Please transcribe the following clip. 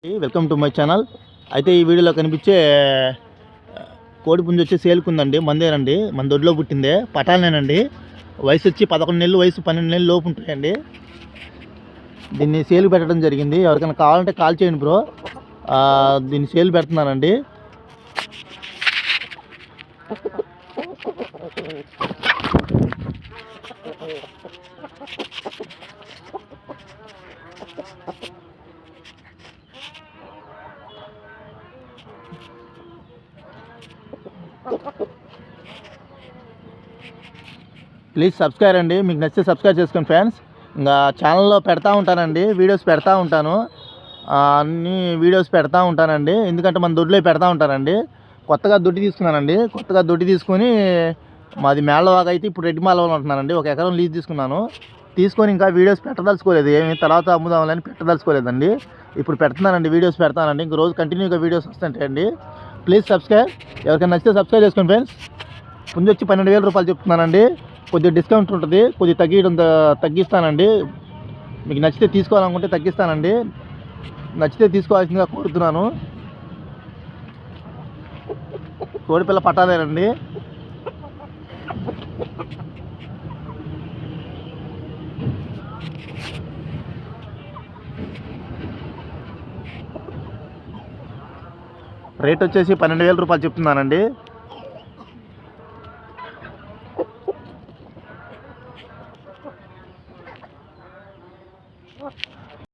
Welcome to my channel. అయితే ఈ వీడియోలో కనిపించే కోడి పుంజు వచ్చి సేల్కుందండి. మందేనండి, మన దొడ్లో పుట్టిందే, పటాలనేనండి. వయసు వచ్చి 11 నెలలు, వయసు 12 నెలలు లోపు ఉంటాయండి. దీన్ని సేల్ పెట్టడం జరిగింది. ఎవరికైనా కావాలంటే కాల్ చేయండి బ్రో. దీన్ని సేల్ పెడుతున్నానండి. ప్లీజ్ సబ్స్క్రైబ్ అండి. మీకు నచ్చితే సబ్స్క్రైబ్ చేసుకోండి ఫ్రెండ్స్. ఇంకా ఛానల్లో పెడతా ఉంటానండి, వీడియోస్ పెడతా ఉంటాను, అన్ని వీడియోస్ పెడతా ఉంటానండి. ఎందుకంటే మన దొడ్లో పెడతా ఉంటానండి. కొత్తగా దొడ్డి తీసుకున్నానండి. కొత్తగా దొడ్డి తీసుకొని మాది మేళ్ళవాగా అయితే ఇప్పుడు రెడ్డి మాలవలో ఉంటున్నానండి. 1 ఎకరం లీజ్ తీసుకొని ఇంకా వీడియోస్ పెట్టదలుచుకోలేదు. ఏమి తర్వాత అమ్ముదామని పెట్టదలుచుకోలేదండి. ఇప్పుడు పెడుతున్నానండి, వీడియోస్ పెడతానండి. ఇంక రోజు కంటిన్యూగా వీడియోస్ వస్తుంటాయండి. Please subscribe. ఎవరికైనా నచ్చితే సబ్స్క్రైబ్ చేసుకోండి ఫ్రెండ్స్. పుంజు వచ్చి 12,000 రూపాయలు చెప్తున్నానండి. కొద్దిగా డిస్కౌంట్ ఉంటుంది, కొద్దిగా తగ్గిస్తానండి. మీకు నచ్చితే తీసుకోవాలనుకుంటే తగ్గిస్తానండి. నచ్చితే తీసుకోవాల్సిందిగా కోరుతున్నాను. కోడిపిల్ల పట్టాలేనండి. రేట్ వచ్చేసి 12,000 రూపాయలు చెప్తున్నానండి.